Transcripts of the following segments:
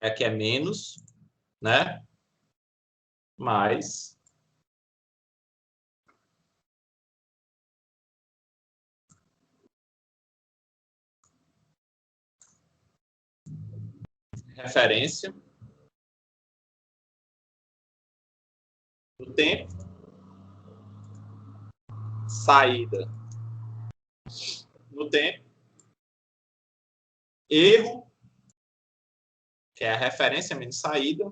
Aqui é menos, né? Mais referência do tempo, saída no tempo, erro, que é a referência menos saída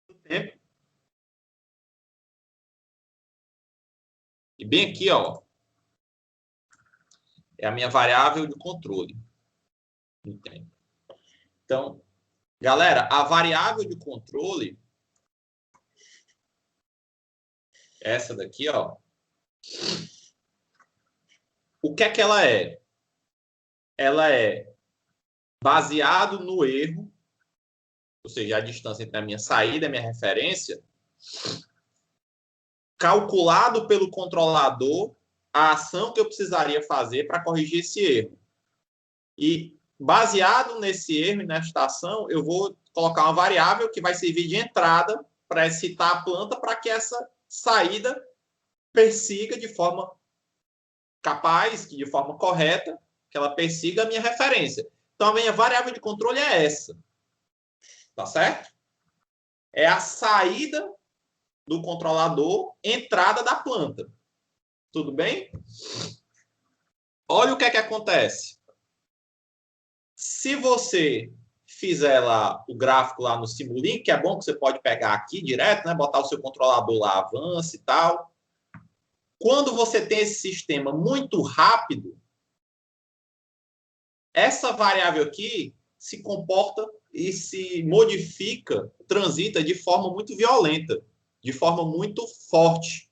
no tempo. E bem aqui, ó, é a minha variável de controle no tempo. Então, galera, a variável de controle, essa daqui, ó, o que é que ela é? Ela é baseado no erro, ou seja, a distância entre a minha saída e a minha referência, calculado pelo controlador a ação que eu precisaria fazer para corrigir esse erro. E baseado nesse erro e nesta ação, eu vou colocar uma variável que vai servir de entrada para excitar a planta para que essa saída persiga de forma capaz, de forma correta, que ela persiga a minha referência. Então, a minha variável de controle é essa. Tá certo? É a saída do controlador, entrada da planta. Tudo bem? Olha o que é que acontece. Se você fizer lá o gráfico lá no Simulink, que é bom que você pode pegar aqui direto, né? Botar o seu controlador lá, avance e tal. Quando você tem esse sistema muito rápido, essa variável aqui se comporta e se modifica, transita de forma muito violenta, de forma muito forte.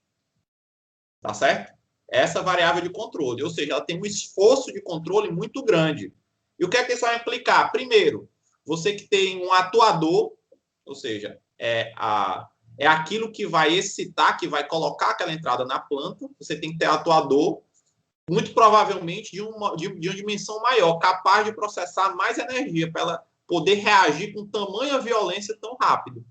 Tá certo? Essa variável de controle, ou seja, ela tem um esforço de controle muito grande. E o que é que isso vai implicar? Primeiro, você que tem um atuador, ou seja, é aquilo que vai excitar, que vai colocar aquela entrada na planta, você tem que ter atuador, muito provavelmente de uma dimensão maior, capaz de processar mais energia para ela poder reagir com tamanha violência tão rápido,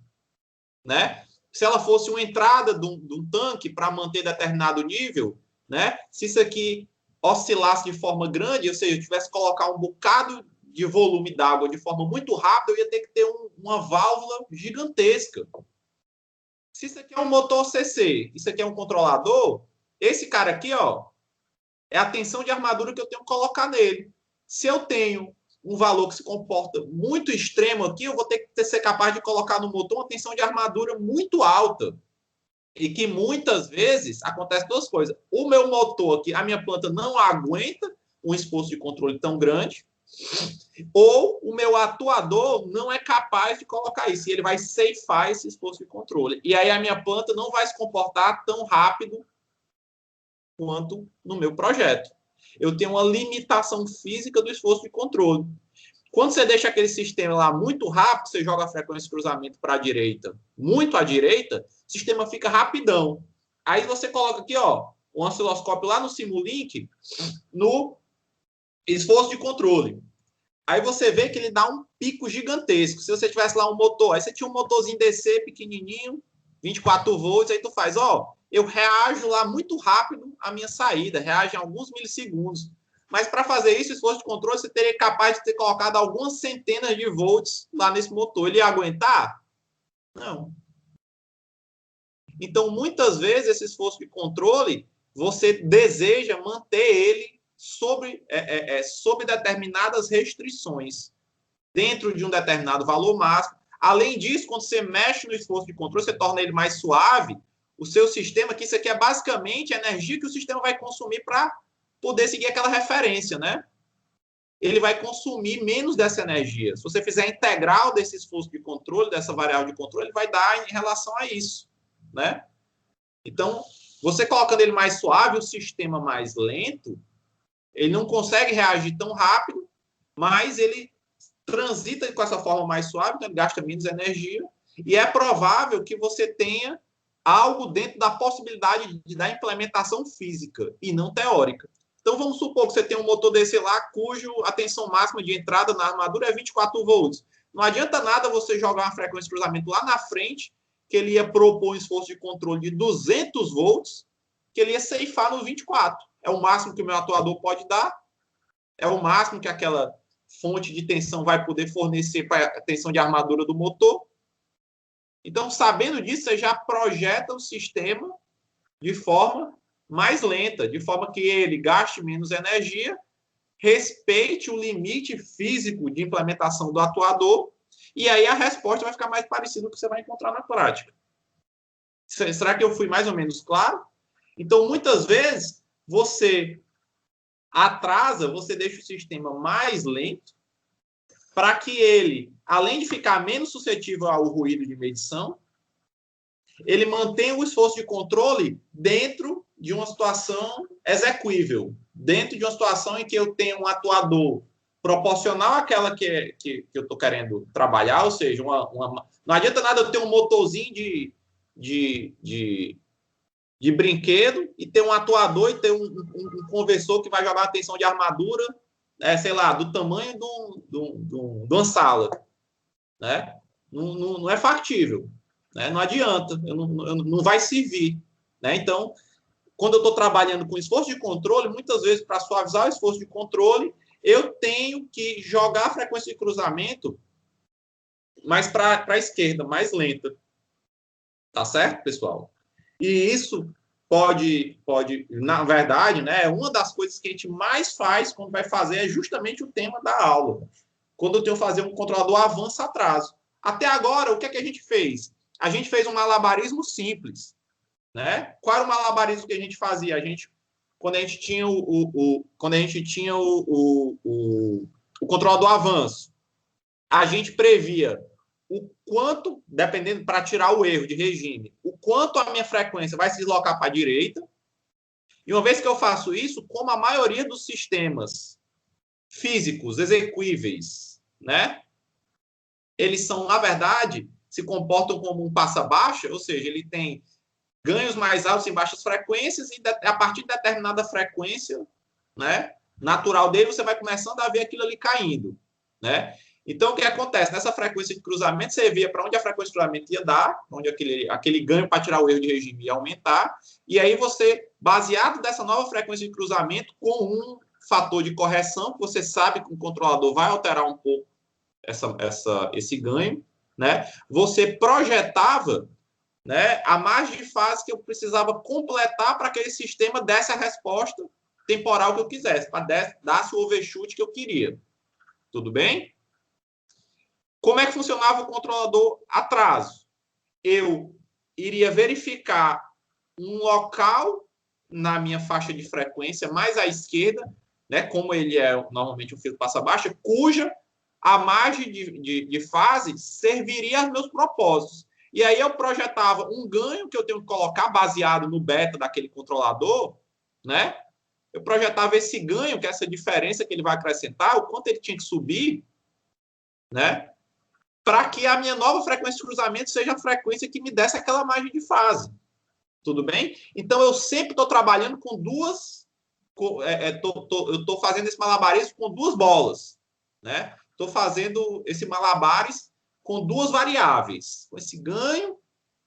né? Se ela fosse uma entrada de um tanque para manter determinado nível, né? Se isso aqui oscilasse de forma grande, ou seja, eu tivesse que colocar um bocado de volume d'água de forma muito rápida, eu ia ter que ter uma válvula gigantesca. Se isso aqui é um motor CC, isso aqui é um controlador, esse cara aqui, ó, é a tensão de armadura que eu tenho que colocar nele. Se eu tenho um valor que se comporta muito extremo aqui, eu vou ter que ser capaz de colocar no motor uma tensão de armadura muito alta. E que muitas vezes acontece duas coisas. O meu motor aqui, a minha planta não aguenta um esforço de controle tão grande, ou o meu atuador não é capaz de colocar isso, e ele vai ceifar esse esforço de controle. E aí a minha planta não vai se comportar tão rápido quanto no meu projeto. Eu tenho uma limitação física do esforço de controle. Quando você deixa aquele sistema lá muito rápido, você joga a frequência de cruzamento para a direita, muito à direita, o sistema fica rapidão. Aí você coloca aqui, ó, um osciloscópio lá no Simulink, no esforço de controle. Aí você vê que ele dá um pico gigantesco. Se você tivesse lá um motor, aí você tinha um motorzinho DC pequenininho, 24 volts, aí tu faz, ó, eu reajo lá muito rápido a minha saída, reage em alguns milissegundos. Mas para fazer isso, o esforço de controle, você teria capaz de ter colocado algumas centenas de volts lá nesse motor. Ele ia aguentar? Não. Então, muitas vezes, esse esforço de controle, você deseja manter ele sob determinadas restrições, dentro de um determinado valor máximo. Além disso, quando você mexe no esforço de controle, você torna ele mais suave, o seu sistema, que isso aqui é basicamente a energia que o sistema vai consumir para poder seguir aquela referência, né? Ele vai consumir menos dessa energia. Se você fizer a integral desse esforço de controle, dessa variável de controle, ele vai dar em relação a isso, né? Então, você colocando ele mais suave, o sistema mais lento, ele não consegue reagir tão rápido, mas ele transita com essa forma mais suave, então ele gasta menos energia, e é provável que você tenha algo dentro da possibilidade da implementação física e não teórica. Então, vamos supor que você tem um motor desse lá, cujo a tensão máxima de entrada na armadura é 24 volts. Não adianta nada você jogar uma frequência de cruzamento lá na frente, que ele ia propor um esforço de controle de 200 volts, que ele ia ceifar no 24. É o máximo que o meu atuador pode dar, é o máximo que aquela fonte de tensão vai poder fornecer para a tensão de armadura do motor. Então, sabendo disso, você já projeta o sistema de forma mais lenta, de forma que ele gaste menos energia, respeite o limite físico de implementação do atuador, e aí a resposta vai ficar mais parecida com o que você vai encontrar na prática. Será que eu fui mais ou menos claro? Então, muitas vezes, você atrasa, você deixa o sistema mais lento, para que ele, além de ficar menos suscetível ao ruído de medição, ele mantenha o esforço de controle dentro de uma situação execuível, dentro de uma situação em que eu tenho um atuador proporcional àquela que eu estou querendo trabalhar, ou seja, não adianta nada eu ter um motorzinho de brinquedo e ter um atuador e ter um conversor que vai jogar a tensão de armadura, sei lá, do tamanho de uma sala, né? Não é factível, né? Não adianta, não vai servir, né? Então, quando eu estou trabalhando com esforço de controle, muitas vezes, para suavizar o esforço de controle, eu tenho que jogar a frequência de cruzamento mais para a esquerda, mais lenta. Tá certo, pessoal? E isso na verdade, né, uma das coisas que a gente mais faz quando vai fazer é justamente o tema da aula. Quando eu tenho que fazer um controlador avanço-atraso. Até agora, o que é que a gente fez? A gente fez um malabarismo simples, né? Qual era o malabarismo que a gente fazia? Quando a gente tinha quando a gente tinha o controlador avanço, a gente previa o quanto, dependendo, para tirar o erro de regime, o quanto a minha frequência vai se deslocar para a direita. E uma vez que eu faço isso, como a maioria dos sistemas físicos execuíveis, né, eles são, na verdade, se comportam como um passa-baixa, ou seja, ele tem ganhos mais altos em baixas frequências e a partir de determinada frequência, né, natural dele, você vai começando a ver aquilo ali caindo, né? Então, o que acontece? Nessa frequência de cruzamento, você via para onde a frequência de cruzamento ia dar, onde aquele ganho para tirar o erro de regime ia aumentar, e aí você, baseado nessa nova frequência de cruzamento, com um fator de correção, que você sabe que o controlador vai alterar um pouco esse ganho, né? Você projetava, né, a margem de fase que eu precisava completar para que aquele sistema desse a resposta temporal que eu quisesse, para dar o overshoot que eu queria. Tudo bem? Como é que funcionava o controlador atraso? Eu iria verificar um local na minha faixa de frequência mais à esquerda, né, como ele é normalmente um filtro passa-baixa, cuja a margem de fase serviria aos meus propósitos. E aí eu projetava um ganho que eu tenho que colocar baseado no beta daquele controlador, né? Eu projetava esse ganho, que é essa diferença que ele vai acrescentar, o quanto ele tinha que subir, né? Para que a minha nova frequência de cruzamento seja a frequência que me desse aquela margem de fase. Tudo bem? Então, eu sempre estou trabalhando com duas... eu estou fazendo esse malabarismo com duas bolas, né? Estou fazendo esse malabares com duas variáveis, com esse ganho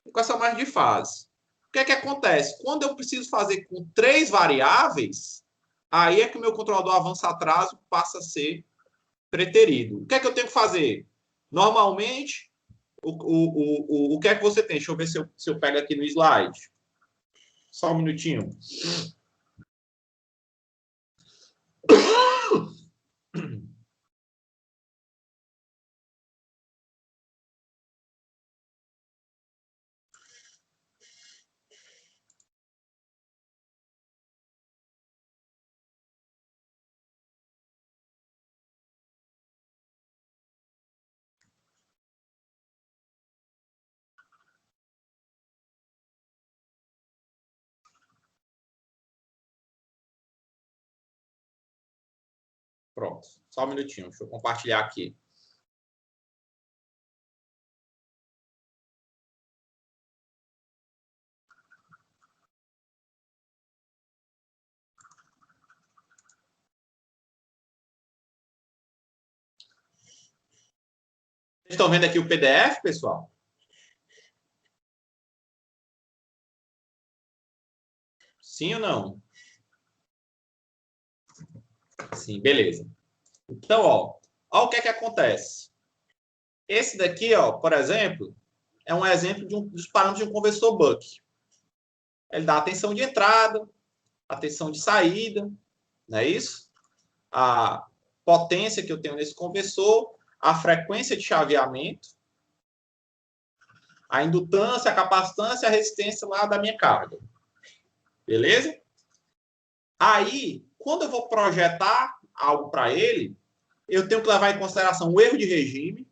e com essa margem de fase. O que é que acontece? Quando eu preciso fazer com três variáveis, aí é que o meu controlador avanço-atraso passa a ser preterido. O que é que eu tenho que fazer? Normalmente, o que é que você tem? Deixa eu ver se eu pego aqui no slide. Só um minutinho. Pronto. Só um minutinho. Deixa eu compartilhar aqui. Vocês estão vendo aqui o PDF, pessoal? Sim ou não? Sim, beleza. Então, ó o que é que acontece. Esse daqui, ó, por exemplo, é um exemplo dos parâmetros de um conversor Buck. Ele dá atenção de entrada, atenção de saída, não é isso? A potência que eu tenho nesse conversor, a frequência de chaveamento, a indutância, a capacitância, a resistência lá da minha carga. Beleza? Aí, quando eu vou projetar algo para ele, eu tenho que levar em consideração o erro de regime,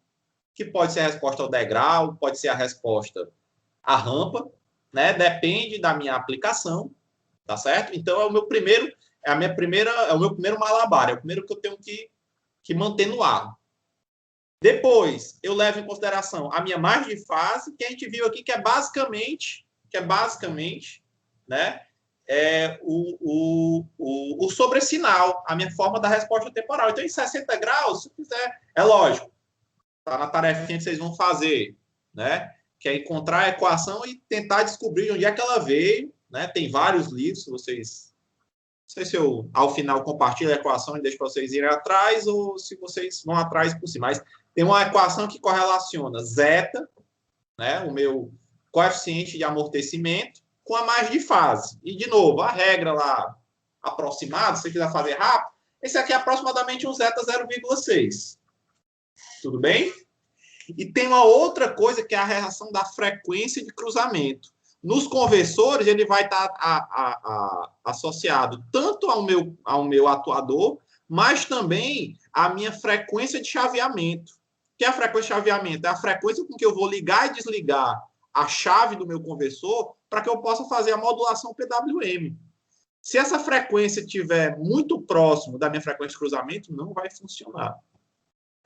que pode ser a resposta ao degrau, pode ser a resposta à rampa, né? Depende da minha aplicação, tá certo? Então é o meu primeiro, é o meu primeiro malabar, é o primeiro que eu tenho que manter no ar. Depois, eu levo em consideração a minha margem de fase, que a gente viu aqui que é basicamente, né, o sobressinal, a minha forma da resposta temporal. Então, em 60 graus, se quiser, é lógico, tá na tarefinha que vocês vão fazer, né, que é encontrar a equação e tentar descobrir de onde é que ela veio, né, tem vários livros, vocês não sei se eu, ao final, compartilho a equação e deixo para vocês irem atrás ou se vocês vão atrás por si. Mas tem uma equação que correlaciona zeta, né, o meu coeficiente de amortecimento, com a margem de fase. E, de novo, a regra lá aproximada, se você quiser fazer rápido, esse aqui é aproximadamente um zeta 0,6. Tudo bem? E tem uma outra coisa que é a relação da frequência de cruzamento. Nos conversores, ele vai estar associado tanto ao meu atuador, mas também à minha frequência de chaveamento. O que é a frequência de chaveamento? É a frequência com que eu vou ligar e desligar a chave do meu conversor para que eu possa fazer a modulação PWM. Se essa frequência estiver muito próximo da minha frequência de cruzamento, não vai funcionar.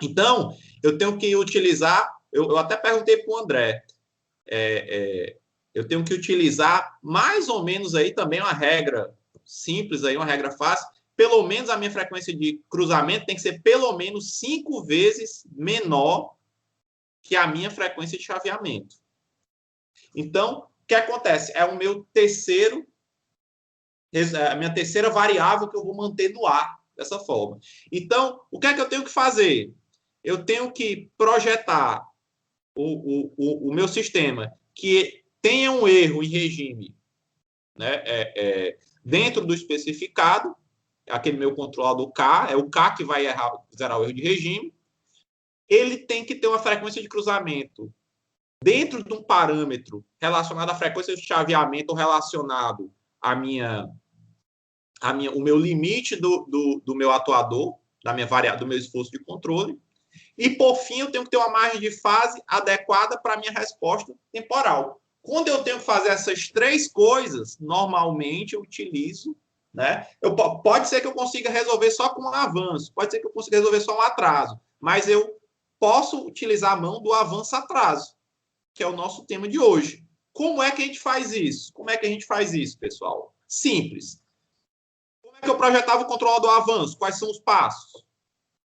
Então, eu tenho que utilizar, eu até perguntei para o André, eu tenho que utilizar mais ou menos aí também uma regra simples, aí, uma regra fácil, pelo menos a minha frequência de cruzamento tem que ser pelo menos 5 vezes menor que a minha frequência de chaveamento. Então, o que acontece? É o meu terceiro, a minha terceira variável que eu vou manter no ar dessa forma. Então, o que é que eu tenho que fazer? Eu tenho que projetar o meu sistema que tenha um erro em regime, né, dentro do especificado, aquele meu controlador K, é o K que vai zerar o erro de regime. Ele tem que ter uma frequência de cruzamento dentro de um parâmetro relacionado à frequência de chaveamento relacionado à o meu limite do meu atuador, do meu esforço de controle. E, por fim, eu tenho que ter uma margem de fase adequada para a minha resposta temporal. Quando eu tenho que fazer essas três coisas, normalmente eu utilizo, né? Pode ser que eu consiga resolver só com um avanço, pode ser que eu consiga resolver só um atraso, mas eu posso utilizar a mão do avanço-atraso, que é o nosso tema de hoje. Como é que a gente faz isso? Como é que a gente faz isso, pessoal? Simples. Como é que eu projetava o controle do avanço? Quais são os passos?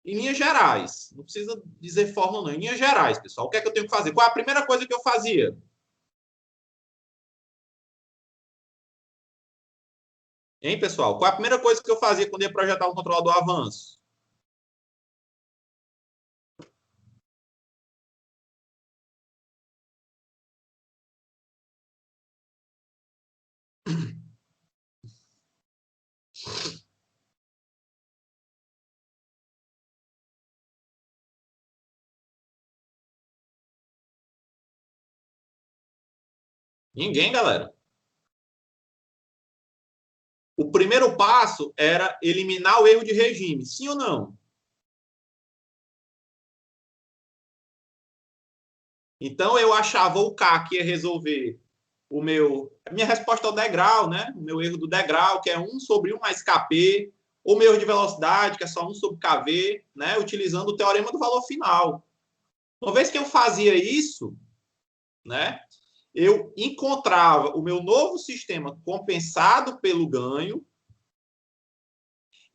Em linhas gerais, não precisa dizer fórmula não, em linhas gerais, pessoal, o que é que eu tenho que fazer? Qual é a primeira coisa que eu fazia? Hein, pessoal? Qual é a primeira coisa que eu fazia quando ia projetar um controlador avanço? Ninguém, galera. O primeiro passo era eliminar o erro de regime, sim ou não? Então eu achava o K que ia resolver a minha resposta ao degrau, né? O meu erro do degrau, que é 1 sobre 1 mais Kp, ou meu erro de velocidade, que é só 1 sobre Kv, né? Utilizando o teorema do valor final. Uma vez que eu fazia isso, né? Eu encontrava o meu novo sistema compensado pelo ganho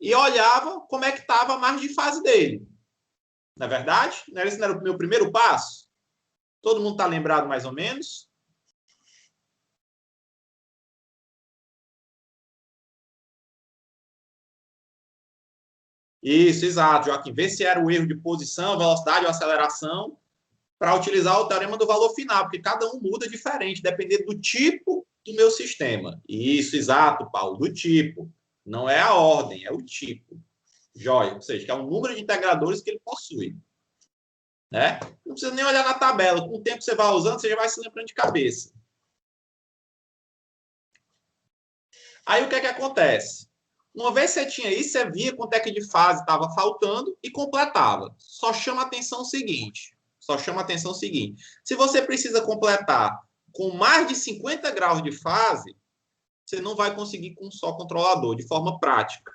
e olhava como é que estava a margem de fase dele. Não é verdade? Esse não era o meu primeiro passo? Todo mundo está lembrado mais ou menos? Isso, exato, Joaquim. Vê se era o erro de posição, velocidade ou aceleração, para utilizar o teorema do valor final, porque cada um muda diferente, dependendo do tipo do meu sistema. Isso, exato, Paulo, do tipo. Não é a ordem, é o tipo. Joia, ou seja, que é o número de integradores que ele possui. Né? Não precisa nem olhar na tabela. Com o tempo que você vai usando, você já vai se lembrando de cabeça. Aí o que é que acontece? Uma vez você tinha isso, você via quanto é que de fase estava faltando e completava. Só chama atenção o seguinte. Só chama atenção o seguinte. Se você precisa completar com mais de 50 graus de fase, você não vai conseguir com um só controlador, de forma prática.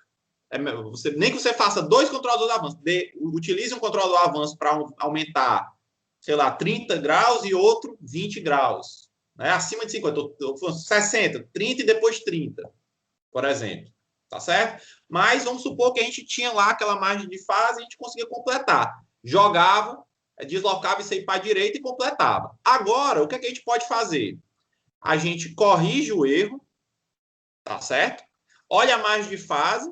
Nem que você faça dois controladores de avanço, utilize um controlador de avanço para aumentar, sei lá, 30 graus e outro 20 graus. Né? Acima de 50, 60, 30 e depois 30, por exemplo. Tá certo? Mas vamos supor que a gente tinha lá aquela margem de fase e a gente conseguia completar. Jogava, deslocava isso aí para a direita e completava. Agora, o que, é que a gente pode fazer? A gente corrige o erro, tá certo? Olha a margem de fase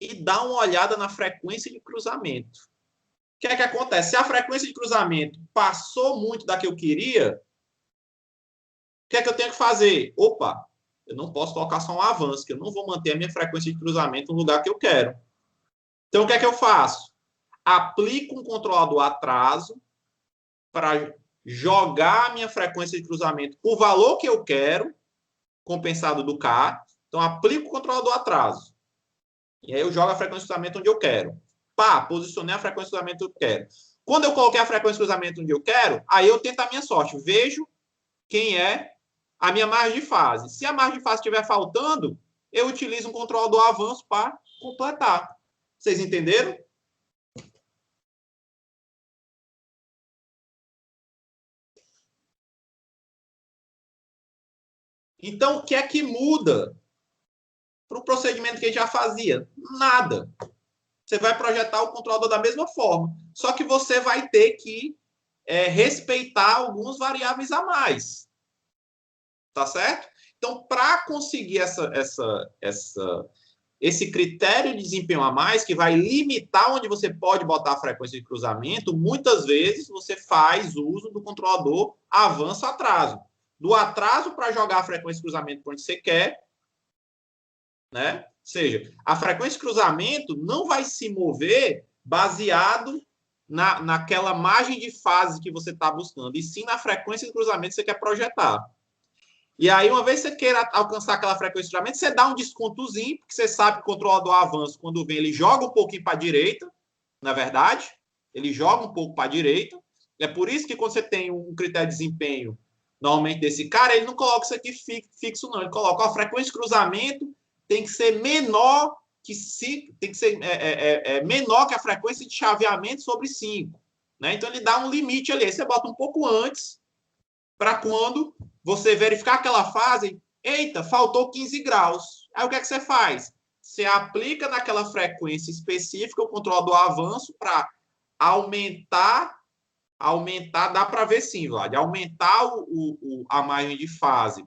e dá uma olhada na frequência de cruzamento. O que é que acontece? Se a frequência de cruzamento passou muito da que eu queria, o que é que eu tenho que fazer? Opa, eu não posso colocar só um avanço, que eu não vou manter a minha frequência de cruzamento no lugar que eu quero. Então, o que é que eu faço? Aplico um controlador atraso para jogar a minha frequência de cruzamento por valor que eu quero, compensado do K. Então, aplico o controlador atraso. E aí eu jogo a frequência de cruzamento onde eu quero. Pá, posicionei a frequência de cruzamento onde eu quero. Quando eu coloquei a frequência de cruzamento onde eu quero, aí eu tento a minha sorte. Vejo quem é a minha margem de fase. Se a margem de fase estiver faltando, eu utilizo um controlador avanço para completar. Vocês entenderam? Então, o que é que muda para o procedimento que a gente já fazia? Nada. Você vai projetar o controlador da mesma forma. Só que você vai ter que respeitar algumas variáveis a mais. Tá certo? Então, para conseguir esse critério de desempenho a mais, que vai limitar onde você pode botar a frequência de cruzamento, muitas vezes você faz uso do controlador avanço-atraso. Do atraso para jogar a frequência de cruzamento para onde você quer, né? Ou seja, a frequência de cruzamento não vai se mover baseado naquela margem de fase que você está buscando, e sim na frequência de cruzamento que você quer projetar. E aí, uma vez que você queira alcançar aquela frequência de cruzamento, você dá um descontozinho, porque você sabe que o controlador avanço, quando vem, ele joga um pouquinho para a direita, na verdade, ele joga um pouco para a direita. É por isso que quando você tem um critério de desempenho, normalmente desse cara, ele não coloca isso aqui fixo, não. Ele coloca a frequência de cruzamento tem que ser menor tem que ser menor que a frequência de chaveamento sobre 5. Né? Então, ele dá um limite ali. Aí você bota um pouco antes, para quando você verificar aquela fase, eita, faltou 15 graus. Aí o que é que você faz? Você aplica naquela frequência específica o controlador avanço para aumentar, dá para ver sim, Vlad, aumentar a margem de fase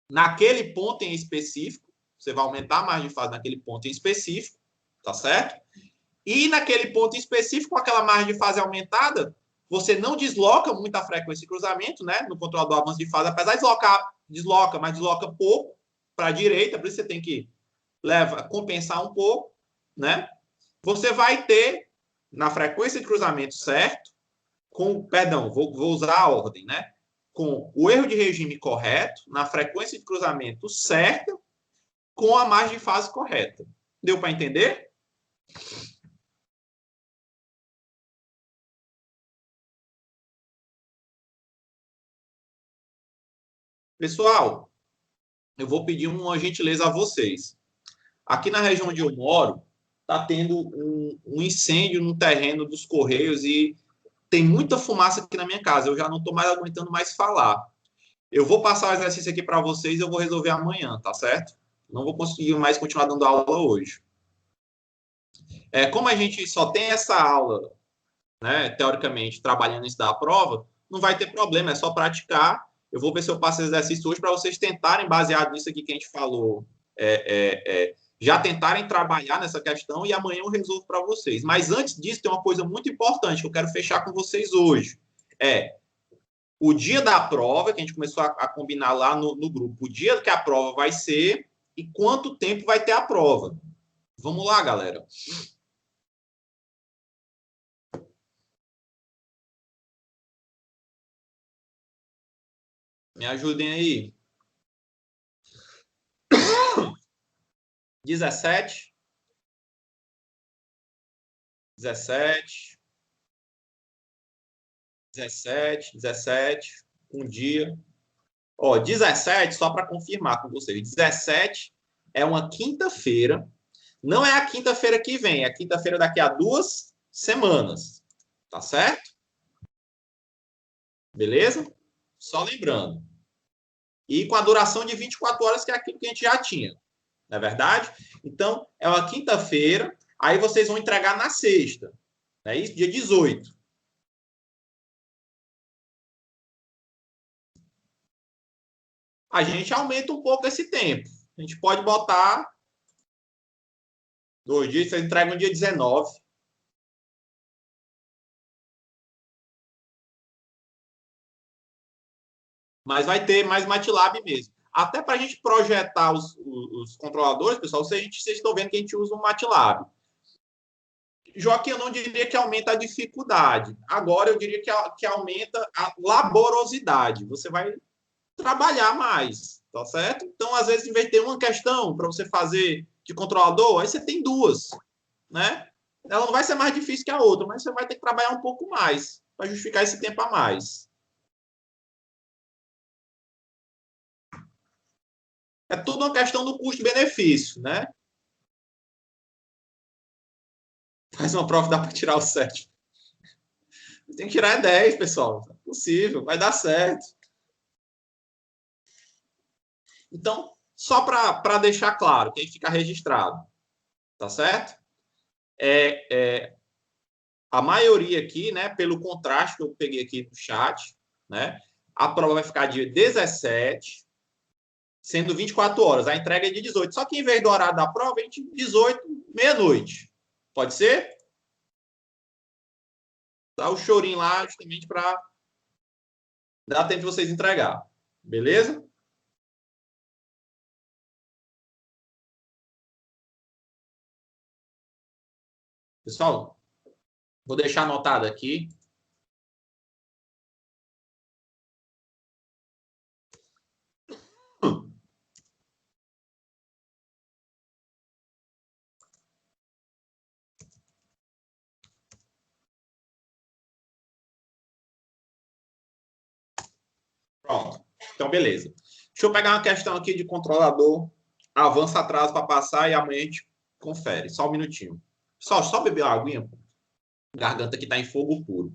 naquele ponto em específico. Você vai aumentar a margem de fase naquele ponto em específico, tá certo? E naquele ponto em específico, com aquela margem de fase aumentada, você não desloca muita frequência de cruzamento, né? No controlador avanço de fase, apesar de desloca, mas desloca pouco para a direita, por isso você tem que compensar um pouco, né? Você vai ter na frequência de cruzamento certo, vou usar a ordem, né? Com o erro de regime correto, na frequência de cruzamento certa, com a margem de fase correta. Deu para entender? Pessoal, eu vou pedir uma gentileza a vocês. Aqui na região onde eu moro, está tendo um incêndio no terreno dos Correios e tem muita fumaça aqui na minha casa. Eu já não estou mais aguentando mais falar. Eu vou passar o exercício aqui para vocês e eu vou resolver amanhã, tá certo? Não vou conseguir mais continuar dando aula hoje. Como a gente só tem essa aula né, teoricamente, trabalhando isso da prova, não vai ter problema, é só praticar. Eu vou ver se eu passo esse exercício hoje para vocês tentarem, baseado nisso aqui que a gente falou, já tentarem trabalhar nessa questão e amanhã eu resolvo para vocês. Mas antes disso, tem uma coisa muito importante que eu quero fechar com vocês hoje. O dia da prova, que a gente começou a combinar lá no grupo, o dia que a prova vai ser e quanto tempo vai ter a prova. Vamos lá, galera. Me ajudem aí. 17, 17, 17, um dia. Ó, 17, só para confirmar com vocês, 17 é uma quinta-feira. Não é a quinta-feira que vem, é a quinta-feira daqui a 2 semanas. Tá certo? Beleza? Só lembrando. E com a duração de 24 horas, que é aquilo que a gente já tinha. Não é verdade? Então, é uma quinta-feira, aí vocês vão entregar na sexta. Não é isso? Dia 18. A gente aumenta um pouco esse tempo. A gente pode botar 2 dias, vocês entregam no dia 19. Mas vai ter mais MATLAB mesmo. Até para a gente projetar os controladores, pessoal, vocês estão vendo que a gente usa um MATLAB. Joaquim, eu não diria que aumenta a dificuldade. Agora, eu diria que aumenta a laborosidade. Você vai trabalhar mais, tá certo? Então, às vezes, em vez de ter uma questão para você fazer de controlador, aí você tem duas, né? Ela não vai ser mais difícil que a outra, mas você vai ter que trabalhar um pouco mais para justificar esse tempo a mais. É tudo uma questão do custo-benefício, né? Faz uma prova, dá para tirar o 7. Tem que tirar 10, pessoal. É possível, vai dar certo. Então, só para deixar claro, que aí fica registrado, tá certo? A maioria aqui, né, pelo contraste que eu peguei aqui no chat, né, a prova vai ficar dia 17, sendo 24 horas. A entrega é de 18. Só que em vez do horário da prova, a gente 18, meia-noite. Pode ser? Dá o chorinho lá justamente para dar tempo de vocês entregar. Beleza? Pessoal, vou deixar anotado aqui. Pronto. Então, beleza. Deixa eu pegar uma questão aqui de controlador. Avança atrás para passar e amanhã a gente confere. Só um minutinho. Pessoal, só beber uma aguinha. Garganta que tá em fogo puro.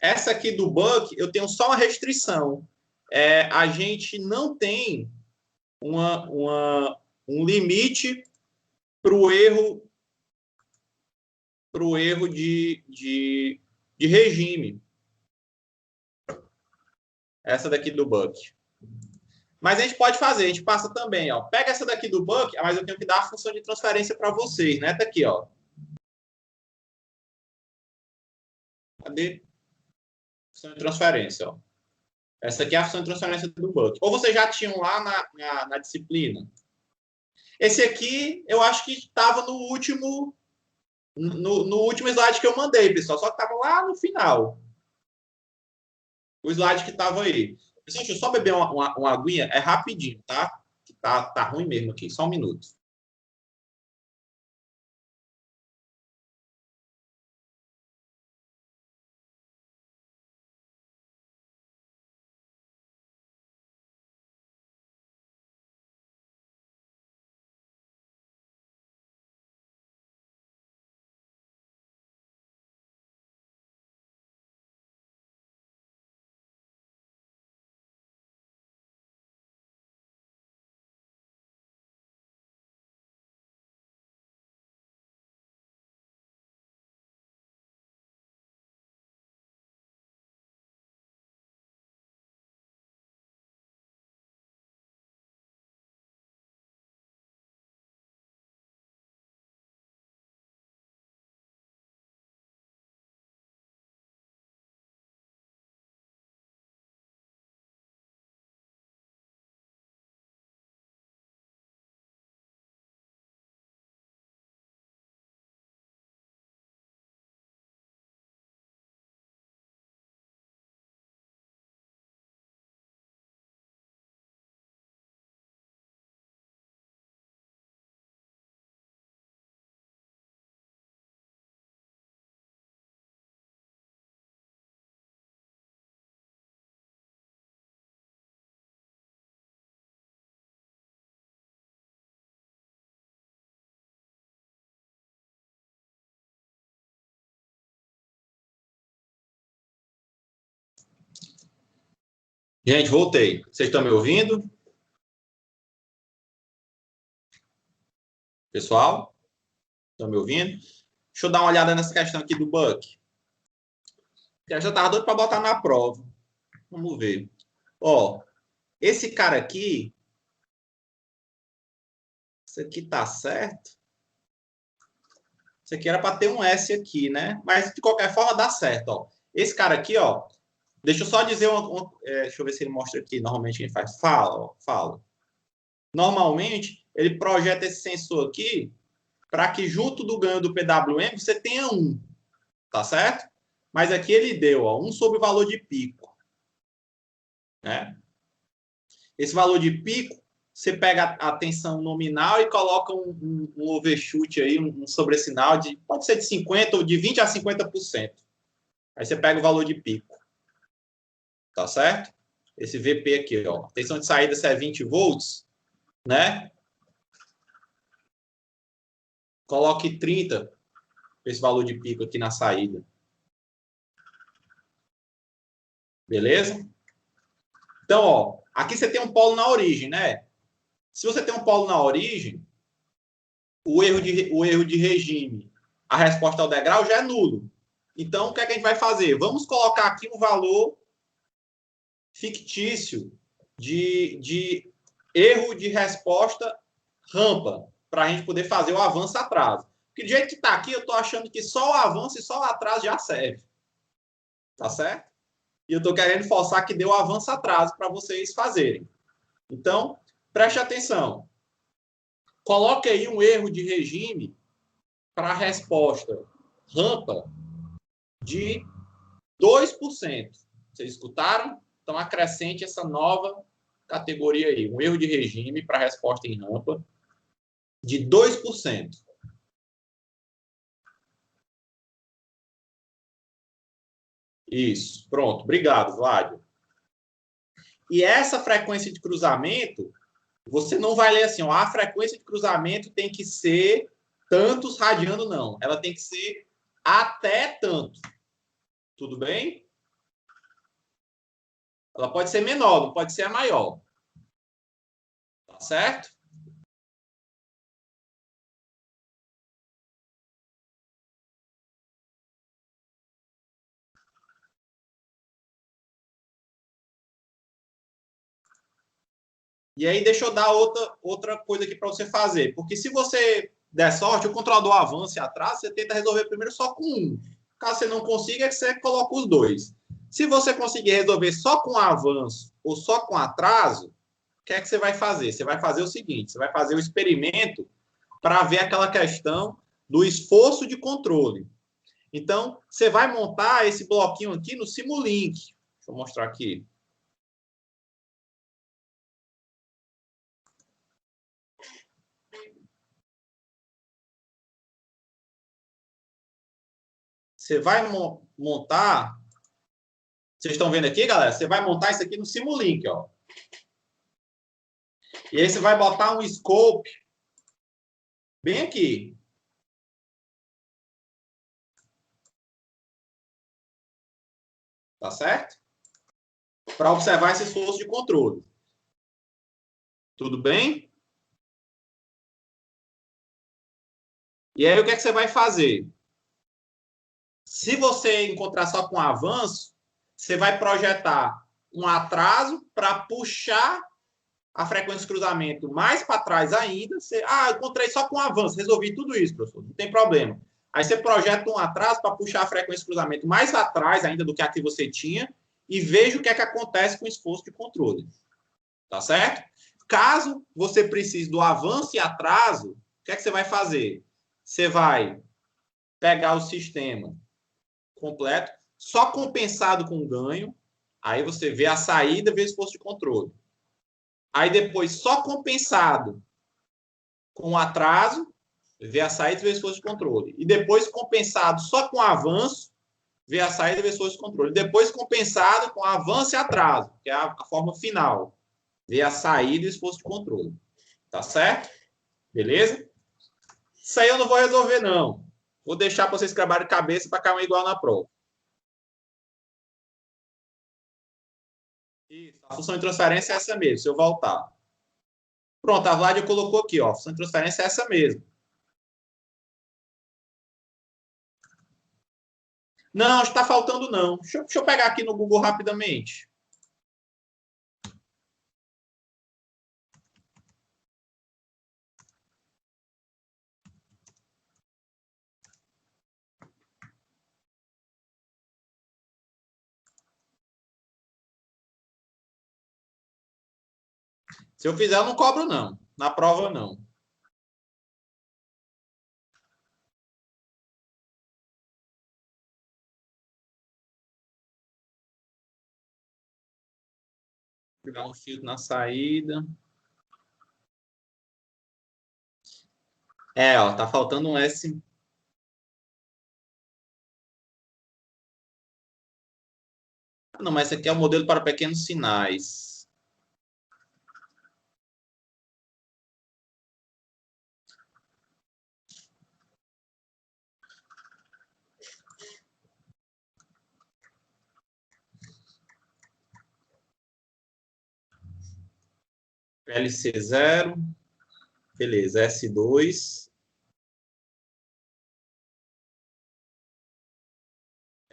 Essa aqui do Buck, eu tenho só uma restrição. A gente não tem um limite para o erro de regime. Essa daqui do Buck. Mas a gente pode fazer, a gente passa também, ó. Pega essa daqui do Buck, mas eu tenho que dar a função de transferência para vocês, né? Tá aqui, ó. Cadê? Função de transferência, ó. Essa aqui é a função de transferência do Buck. Ou vocês já tinham lá na disciplina? Esse aqui, eu acho que estava no último slide que eu mandei, pessoal. Só que estava lá no final. O slide que estava aí. Pessoal, deixa eu só beber uma aguinha. É rapidinho, tá? Que tá ruim mesmo aqui. Só um minuto. Gente, voltei. Vocês estão me ouvindo? Pessoal, estão me ouvindo? Deixa eu dar uma olhada nessa questão aqui do Buck. Eu já estava doido para botar na prova. Vamos ver. Ó, esse cara aqui, isso aqui tá certo? Isso aqui era para ter um S aqui, né? Mas, de qualquer forma, dá certo, ó. Esse cara aqui, ó, deixa eu só dizer deixa eu ver se ele mostra aqui. Normalmente quem faz. Fala, ó, fala. Normalmente, ele projeta esse sensor aqui para que junto do ganho do PWM você tenha 1, tá certo? Mas aqui ele deu, ó, 1 sobre o valor de pico, né? Esse valor de pico, você pega a tensão nominal e coloca um overshoot aí, um sobressinal de, pode ser de 50 ou de 20 a 50%. Aí você pega o valor de pico, tá certo? Esse VP aqui, ó, a tensão de saída se é 20 volts, né? Coloque 30 esse valor de pico aqui na saída. Beleza? Então, ó, aqui você tem um polo na origem, né? Se você tem um polo na origem, o erro de regime, a resposta ao degrau já é nulo. Então, o que é que a gente vai fazer? Vamos colocar aqui um valor fictício de erro de resposta rampa, para a gente poder fazer o avanço atraso. Porque do jeito que está aqui, eu estou achando que só o avanço e só o atraso já serve. Tá certo? E eu estou querendo forçar que dê o avanço atraso para vocês fazerem. Então, preste atenção. Coloque aí um erro de regime para a resposta rampa de 2%. Vocês escutaram? Então, acrescente essa nova categoria aí. Um erro de regime para a resposta em rampa de 2%. Isso. Pronto. Obrigado, Vládio. E essa frequência de cruzamento, você não vai ler assim, ó, a frequência de cruzamento tem que ser tantos radiando, não. Ela tem que ser até tanto. Tudo bem? Ela pode ser menor, não pode ser a maior. Tá certo? E aí, deixa eu dar outra coisa aqui para você fazer. Porque se você der sorte, o controlador avança e atrasa, você tenta resolver primeiro só com um. Caso você não consiga, você coloca os dois. Se você conseguir resolver só com avanço ou só com atraso, o que é que você vai fazer? Você vai fazer o seguinte: você vai fazer o experimento para ver aquela questão do esforço de controle. Então, você vai montar esse bloquinho aqui no Simulink. Deixa eu mostrar aqui. Você vai montar. Vocês estão vendo aqui, galera? Você vai montar isso aqui no Simulink, ó. E aí você vai botar um scope bem aqui. Tá certo? Para observar esse esforço de controle. Tudo bem? E aí o que é que você vai fazer? Se você encontrar só com avanço, você vai projetar um atraso para puxar a frequência de cruzamento mais para trás ainda. Você, encontrei só com avanço, resolvi tudo isso, professor, não tem problema. Aí você projeta um atraso para puxar a frequência de cruzamento mais atrás ainda do que a que você tinha e veja o que é que acontece com o esforço de controle. Tá certo? Caso você precise do avanço e atraso, o que é que você vai fazer? Você vai pegar o sistema completo, só compensado com ganho, aí você vê a saída, vê o esforço de controle. Aí depois só compensado com atraso, vê a saída e vê o esforço de controle. E depois compensado só com avanço, vê a saída e vê o esforço de controle. Depois compensado com avanço e atraso, que é a forma final. Vê a saída e o esforço de controle. Tá certo? Beleza? Isso aí eu não vou resolver, não. Vou deixar para vocês trabalharem de cabeça para cair igual na prova. Isso, a função de transferência é essa mesmo, se eu voltar. Pronto, a Vládia colocou aqui, ó, a função de transferência é essa mesmo. Não, está faltando não. Deixa eu pegar aqui no Google rapidamente. Se eu fizer, eu não cobro, não. Na prova, não. Vou pegar um filtro na saída. É, ó, tá faltando um S. Não, mas esse aqui é o modelo para pequenos sinais. PLC0. Beleza, S2.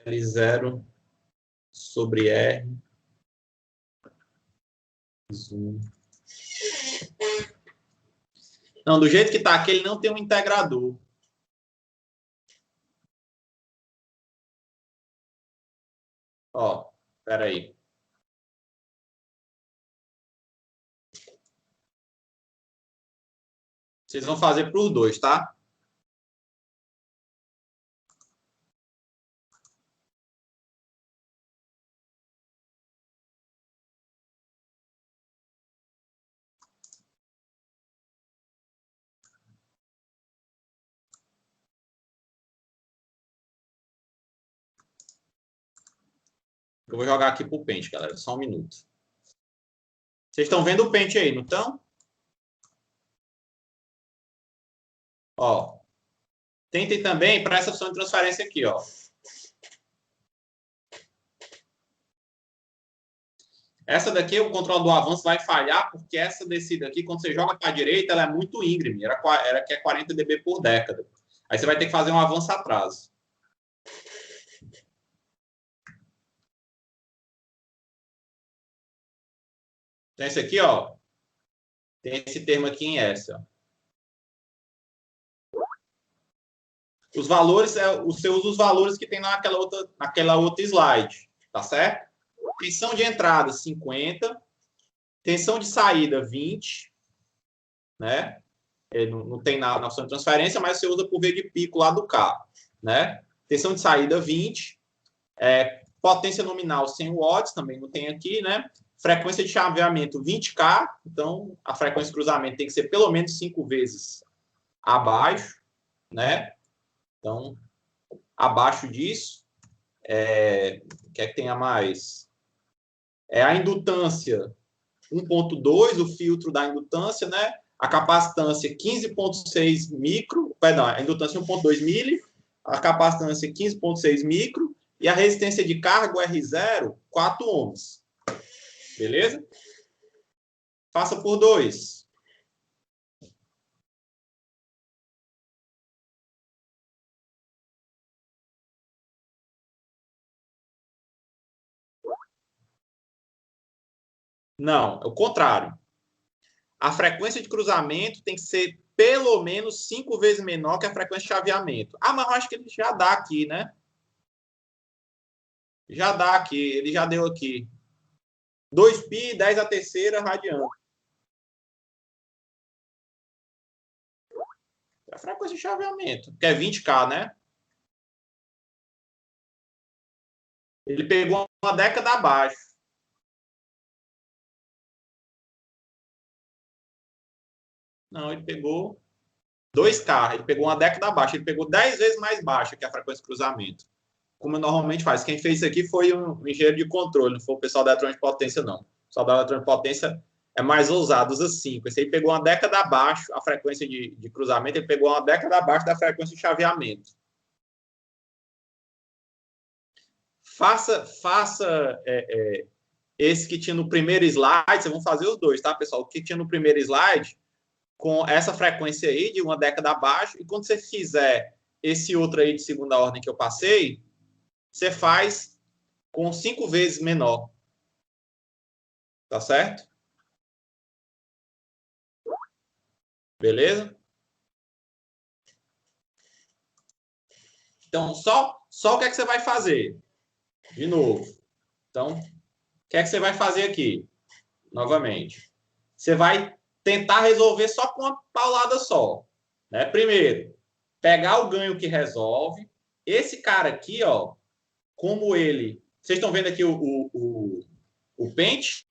L0 sobre R. Zoom. Não, do jeito que tá aqui, ele não tem um integrador. Ó, espera aí. Vocês vão fazer para os dois, tá? Eu vou jogar aqui pro pente, galera. Só um minuto. Vocês estão vendo o pente aí, não estão? Ó. Tentem também para essa opção de transferência aqui, ó. Essa daqui, o controle do avanço vai falhar, porque essa descida aqui, quando você joga para a direita, ela é muito íngreme. Era que é 40 dB por década. Aí você vai ter que fazer um avanço atrás. Tem esse aqui, ó. Tem esse termo aqui em S, ó. Os valores, você usa os valores que tem naquela outra slide, tá certo? Tensão de entrada, 50. Tensão de saída, 20. Né? Não tem na opção de transferência, mas você usa por V de pico lá do carro. Né? Tensão de saída, 20. Potência nominal, 100 watts, também não tem aqui, né? Frequência de chaveamento, 20K. Então, a frequência de cruzamento tem que ser pelo menos 5 vezes abaixo, né? Então, abaixo disso, o que é que tem a mais? A indutância 1.2, o filtro da indutância, né? A capacitância 15.6 micro, perdão, a indutância 1.2 mili, a capacitância 15.6 micro e a resistência de carga, o R0, 4 ohms. Beleza? Faça por 2. Não, é o contrário. A frequência de cruzamento tem que ser pelo menos 5 vezes menor que a frequência de chaveamento. Ah, mas eu acho que ele já dá aqui, né? Já dá aqui, ele já deu aqui. 2π, 10 a terceira radiano. É a frequência de chaveamento, que é 20K, né? Ele pegou uma década abaixo. Não, ele pegou 2K, ele pegou uma década abaixo, ele pegou 10 vezes mais baixa que a frequência de cruzamento. Como normalmente faz. Quem fez isso aqui foi um engenheiro de controle, não foi o pessoal da eletrônica de potência, não. O pessoal da eletrônica de potência é mais ousado, usa 5. Esse aí pegou uma década abaixo, a frequência de cruzamento, ele pegou uma década abaixo da frequência de chaveamento. Faça esse que tinha no primeiro slide, vocês vão fazer os dois, tá, pessoal? O que tinha no primeiro slide, com essa frequência aí, de uma década abaixo, e quando você fizer esse outro aí de segunda ordem que eu passei, você faz com 5 vezes menor. Tá certo? Beleza? Então, só o que é que você vai fazer? De novo. Então, o que é que você vai fazer aqui? Novamente. Você vai tentar resolver só com uma paulada só. Né? Primeiro, pegar o ganho que resolve. Esse cara aqui, ó, como ele... Vocês estão vendo aqui o pente?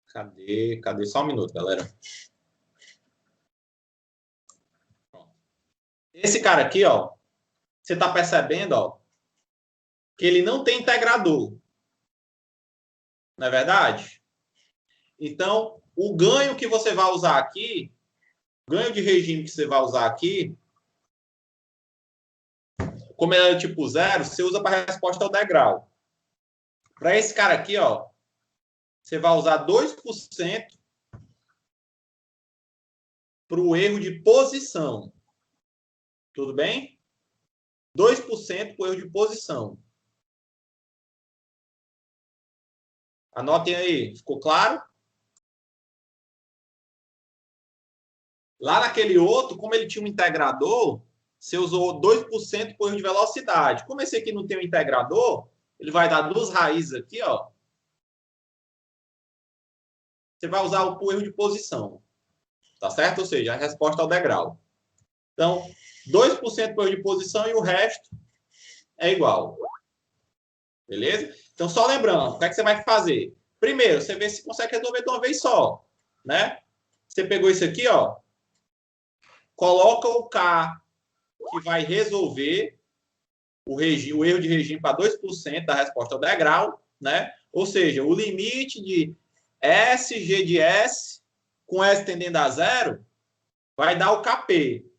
Cadê? Cadê? Só um minuto, galera. Esse cara aqui, ó, você tá percebendo, ó, que ele não tem integrador. Não é verdade? Então, o ganho que você vai usar aqui, ganho de regime que você vai usar aqui, como ele é tipo zero, você usa para resposta ao degrau. Para esse cara aqui, ó, você vai usar 2% para o erro de posição. Tudo bem? 2% para o erro de posição. Anotem aí, ficou claro? Lá naquele outro, como ele tinha um integrador, você usou 2% por erro de velocidade. Como esse aqui não tem um integrador, ele vai dar duas raízes aqui, ó. Você vai usar o erro de posição. Tá certo? Ou seja, a resposta ao degrau. Então, 2% por erro de posição e o resto é igual. Beleza? Então, só lembrando, o que é que você vai fazer? Primeiro, você vê se consegue resolver de uma vez só. Né? Você pegou isso aqui, ó. Coloca o K que vai resolver o erro de regime para 2% da resposta ao degrau, né? Ou seja, o limite de SG de S com S tendendo a zero vai dar o KP.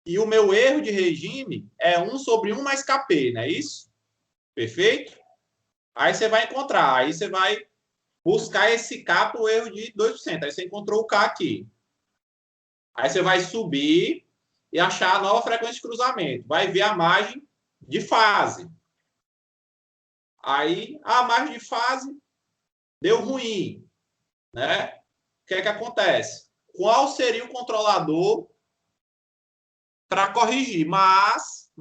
E o meu erro de regime é 1 sobre 1 mais KP, não é isso? Perfeito? Aí você vai encontrar, aí você vai buscar esse K para o erro de 2%. Aí você encontrou o K aqui. Aí você vai subir e achar a nova frequência de cruzamento. Vai ver a margem de fase. Aí a margem de fase deu ruim, né? O que é que acontece? Qual seria o controlador para corrigir? Mas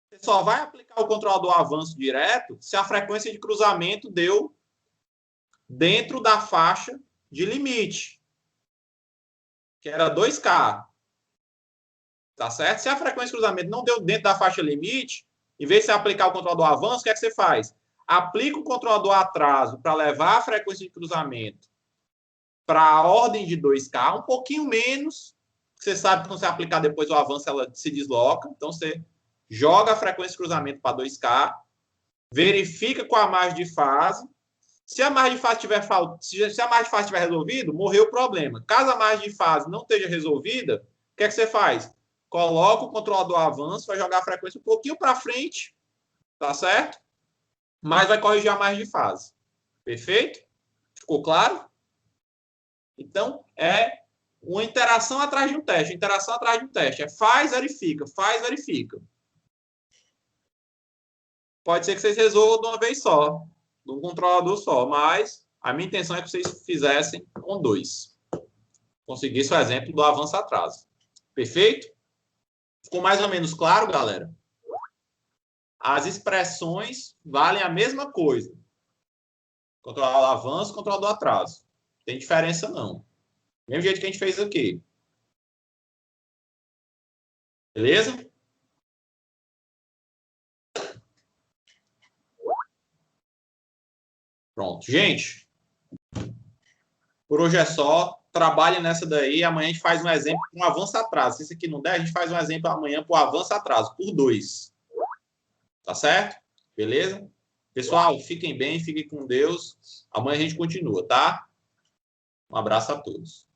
você só vai aplicar o controlador avanço direto se a frequência de cruzamento deu dentro da faixa de limite, que era 2K. Tá certo? Se a frequência de cruzamento não deu dentro da faixa limite, em vez de você aplicar o controlador avanço, o que é que você faz? Aplica o controlador atraso para levar a frequência de cruzamento para a ordem de 2K, um pouquinho menos. Você sabe que quando você aplicar depois o avanço, ela se desloca. Então, você joga a frequência de cruzamento para 2K, verifica com a margem de fase. Se a margem de fase tiver se a margem de fase tiver resolvido, morreu o problema. Caso a margem de fase não esteja resolvida, o que é que você faz? Coloca o controlador avanço, vai jogar a frequência um pouquinho para frente, tá certo? Mas vai corrigir a margem de fase. Perfeito? Ficou claro? Então, é uma interação atrás de um teste. Interação atrás de um teste. É faz, verifica. Faz, verifica. Pode ser que vocês resolvam de uma vez só. De um controlador só. Mas a minha intenção é que vocês fizessem com dois. Conseguisse o exemplo do avanço-atraso. Perfeito? Ficou mais ou menos claro, galera? As expressões valem a mesma coisa. Controlador avanço, controlador atraso. Não tem diferença, não. Mesmo jeito que a gente fez aqui. Beleza? Pronto. Gente, por hoje é só. Trabalhe nessa daí. Amanhã a gente faz um exemplo com um avanço atraso. Se isso aqui não der, a gente faz um exemplo amanhã para o avanço atraso, por 2. Tá certo? Beleza? Pessoal, fiquem bem, fiquem com Deus. Amanhã a gente continua, tá? Um abraço a todos.